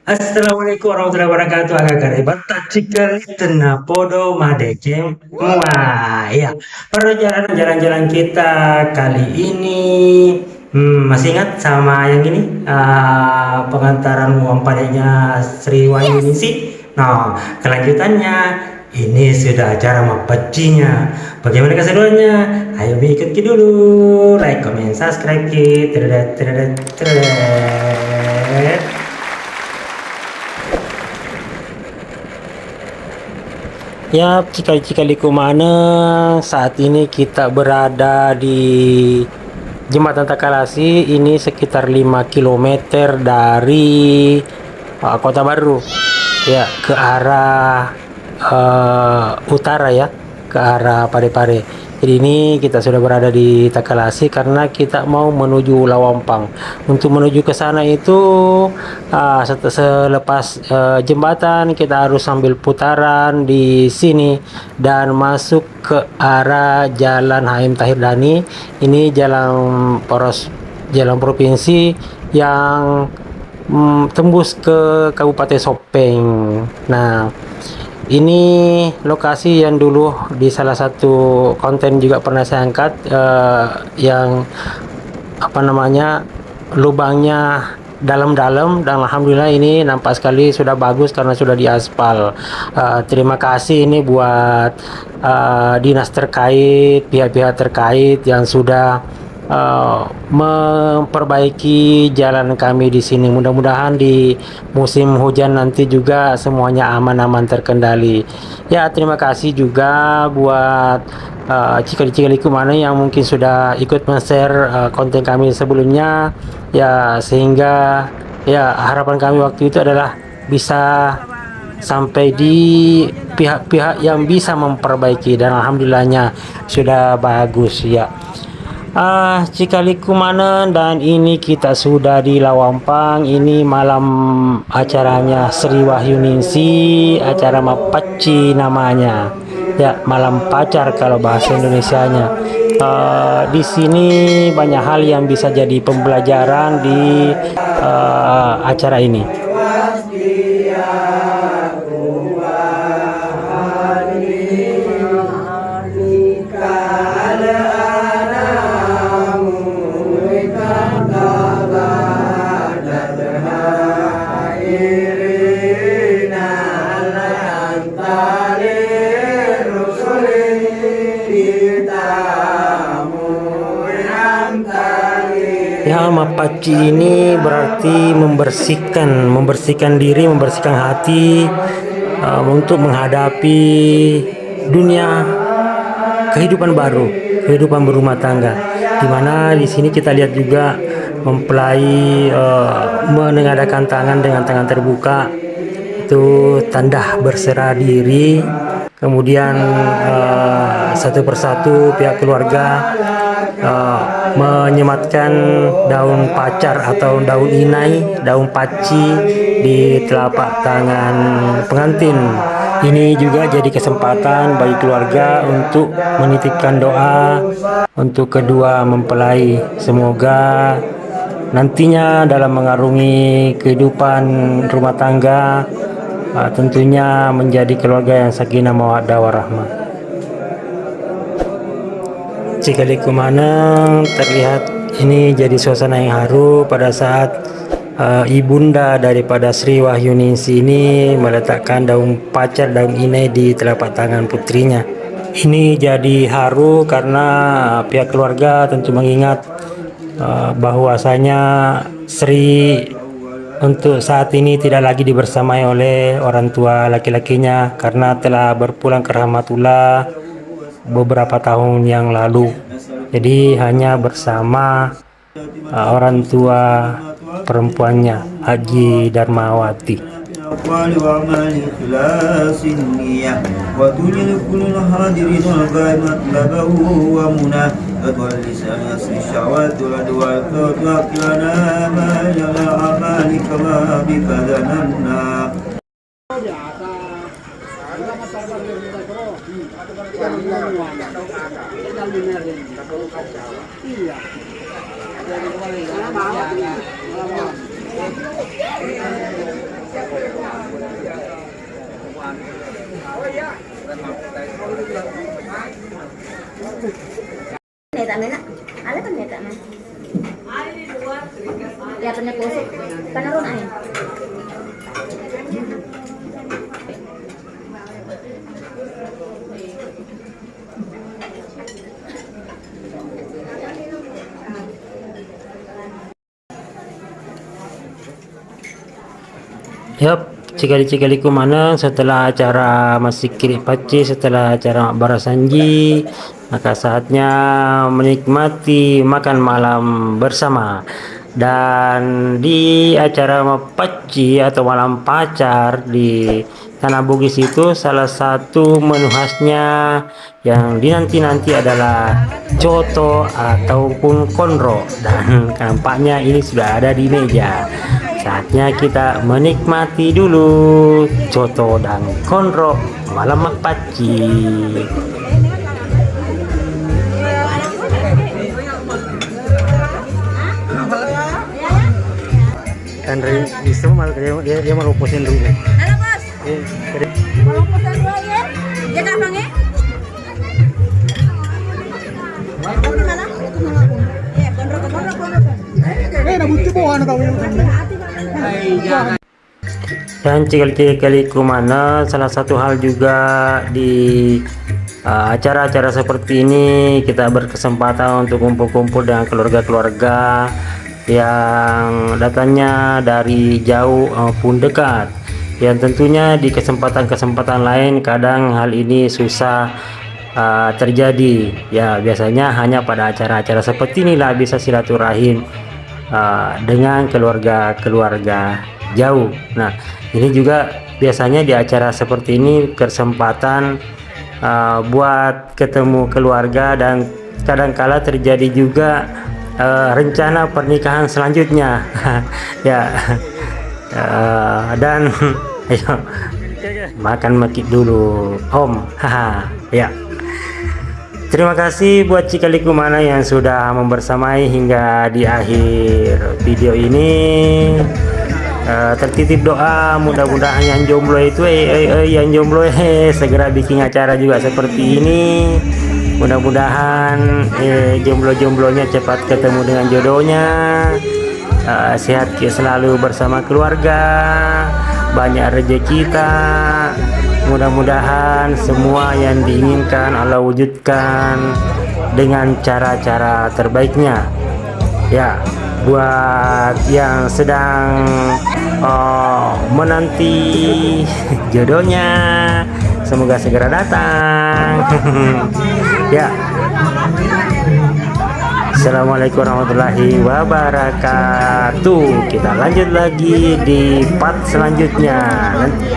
Assalamualaikum warahmatullahi wabarakatuh. Agak bata cikal tena podo madeke. Wah, ya. Perjalanan jalan-jalan kita kali ini masih ingat sama yang ini pengantaran uang padanya Sri Wahyuningsi. Nah, kelanjutannya ini sudah acara mapecinya. Bagaimana keseruannya? Ayo ikuti dulu. Like, comment, subscribe kita. Ya, cikal-cikaliku mana saat ini kita berada di Jembatan Takalasi. Ini sekitar 5 km dari Kota Baru ya, ke arah utara ya, ke arah Parepare. Jadi ini kita sudah berada di Takalasi karena kita mau menuju Lawampang. Untuk menuju ke sana itu selepas jembatan kita harus sambil putaran di sini dan masuk ke arah Jalan HM Tahir Dani. Ini jalan provinsi yang tembus ke Kabupaten Sopeng. Nah, ini lokasi yang dulu di salah satu konten juga pernah saya angkat, yang lubangnya dalam-dalam, dan alhamdulillah ini nampak sekali sudah bagus karena sudah diaspal. Terima kasih ini buat dinas terkait, pihak-pihak terkait yang sudah memperbaiki jalan kami di sini. Mudah-mudahan di musim hujan nanti juga semuanya aman-aman terkendali. Ya, terima kasih juga buat cikal-cikaliku mana yang mungkin sudah ikut men-share konten kami sebelumnya ya, sehingga ya harapan kami waktu itu adalah bisa sampai di pihak-pihak yang bisa memperbaiki, dan alhamdulillahnya sudah bagus ya. Cikaliku mana, dan ini kita sudah di Lawampang. Ini malam acaranya Sri Wahyuningsi, acara Mapaci namanya ya, malam pacar kalau bahasa Indonesianya. Di sini banyak hal yang bisa jadi pembelajaran di acara ini. Ya, Mapaci ini berarti membersihkan diri, membersihkan hati untuk menghadapi dunia kehidupan baru, kehidupan berumah tangga. Dimana di sini kita lihat juga mempelai menengadahkan tangan dengan tangan terbuka, itu tanda berserah diri. Kemudian satu persatu pihak keluarga menyematkan daun pacar atau daun inai, daun paci di telapak tangan pengantin. Ini juga jadi kesempatan bagi keluarga untuk menitipkan doa untuk kedua mempelai. Semoga nantinya dalam mengarungi kehidupan rumah tangga tentunya menjadi keluarga yang sakinah mawaddah warahmah. Cikaliku mana terlihat ini jadi suasana yang haru pada saat ibunda daripada Sri Wahyuningsi ini meletakkan daun pacar, daun inai di telapak tangan putrinya. Ini jadi haru karena pihak keluarga tentu mengingat bahwasanya Sri untuk saat ini tidak lagi dibersamai oleh orang tua laki-lakinya karena telah berpulang ke rahmatullah beberapa tahun yang lalu. Jadi hanya bersama orang tua perempuannya, Haji Darmawati. واللسان يسر الشهوات والأدوات وكلنا ما جل أعمالك ما بك ظننا. Neta mana? Ada kan neta mana? Ya pernah kusuk. Karena ron ain. Yap, cikali-cikaliku mana setelah acara masih kiri paci, setelah acara Makbara Sanji, maka saatnya menikmati makan malam bersama. Dan di acara Mapaci atau malam pacar di Tanah Bugis itu salah satu menu khasnya yang dinanti-nanti adalah coto ataupun konro, dan nampaknya ini sudah ada di meja. Saatnya kita menikmati dulu coto dan konro malam Mapaci. Andri bisa malah dia mau lupusin dulu. Halo bos. Mau pesan dua ya? Ya kapan ya? Di mana? Ya, konro. Dan cikali-cikaliku mana salah satu hal juga di acara-acara seperti ini kita berkesempatan untuk kumpul-kumpul dengan keluarga-keluarga yang datangnya dari jauh maupun dekat, yang tentunya di kesempatan-kesempatan lain kadang hal ini susah terjadi. Ya, biasanya hanya pada acara-acara seperti inilah bisa silaturahim dengan keluarga-keluarga jauh. Nah, ini juga biasanya di acara seperti ini kesempatan buat ketemu keluarga, dan kadangkala terjadi juga rencana pernikahan selanjutnya. Ya, dan ayo makan makik dulu om. Ya, terima kasih buat cikaliku mana yang sudah membersamai hingga di akhir video ini. Tertitip doa mudah-mudahan yang jomblo itu yang jomblo segera bikin acara juga seperti ini. Mudah-mudahan jomblo-jomblonya cepat ketemu dengan jodohnya, sehat selalu bersama keluarga, banyak rezeki kita. Mudah-mudahan semua yang diinginkan Allah wujudkan dengan cara-cara terbaiknya. Ya, buat yang sedang menanti jodohnya, semoga segera datang. Ya, assalamualaikum warahmatullahi wabarakatuh. Kita lanjut lagi di part selanjutnya nanti.